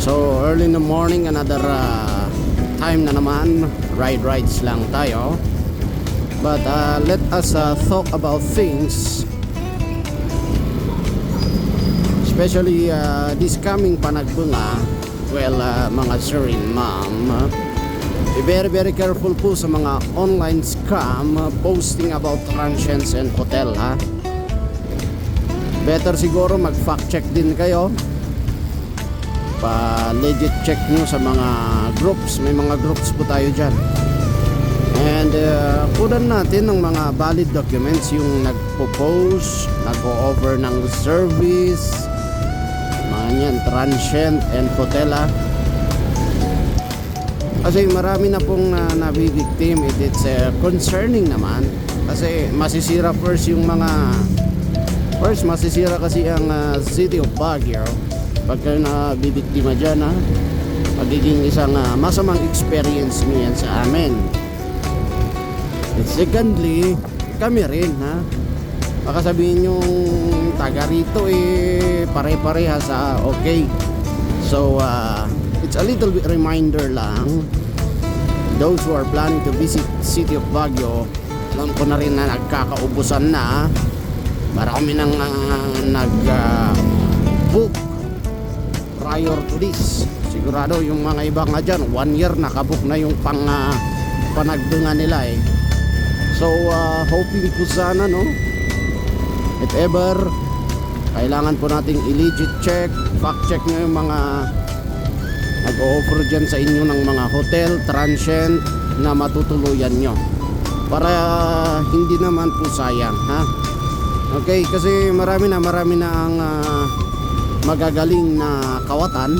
So early in the morning, another time na naman, rides lang tayo. But let us talk about things, especially this coming panagbunga. Well, mga sir and ma'am, be very careful po sa mga online scam posting about transients and hotel, ha. Better siguro mag fact check din kayo, pa legit check nyo sa mga groups. May mga groups po tayo dyan, and kunan natin ng mga valid documents yung nagpo-post, nag-o-offer ng service, mga yan, transient and hotel, ha. Kasi marami na pong nabibiktim. It's concerning naman kasi masisira masisira kasi ang city of Baguio pagka nabibiktima dyan, ha. Magiging isang masamang experience nyo yan sa amin. And secondly, kami rin, ha. Baka sabihin yung taga rito pare-pareha sa okay. So it's a little bit reminder lang, those who are planning to visit city of Baguio. Alam ko na rin na nagkakaubusan na, marami nang nag-book prior to this. Sigurado yung mga iba nga dyan 1 year nakabook na yung panagbunga nila, eh. So hoping po sana, no, if ever kailangan po nating i-legit check, fact check nyo yung mga nag-o-offer dyan sa inyo ng mga hotel, transient na matutuluyan nyo, para hindi naman po sayang, ha. Okay, kasi marami na ang magagaling na kawatan.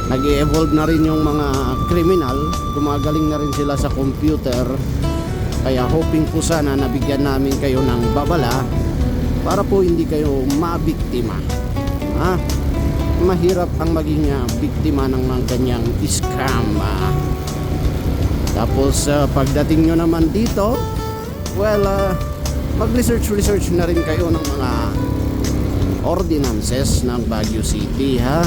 Nag-evolve na rin yung mga criminal, gumagaling na rin sila sa computer. Kaya hoping po sana nabigyan namin kayo ng babala para po hindi kayo mabiktima, ha. Mahirap ang maging biktima ng mga ganyang scam. Tapos pagdating nyo naman dito, well, mag-research na rin kayo ng mga ordinances ng Baguio City, ha.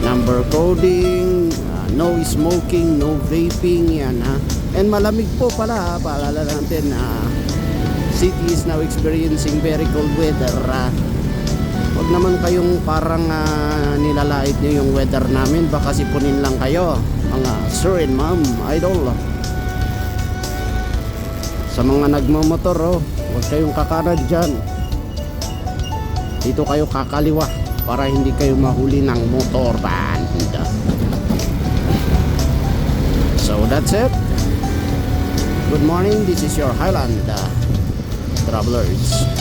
Number coding, no smoking, no vaping, yan, ha. And malamig po pala, ha. Paalala natin na city is now experiencing very cold weather. Huwag naman kayong parang nilalait nyo yung weather namin, baka sipunin lang kayo, mga sir and ma'am, idol. Sa mga nagmamotor, huwag kayong kakanad dyan, dito kayo kakaliwa para hindi kayo mahuli ng motor band. So that's it. Good morning, this is your Highland Travelers.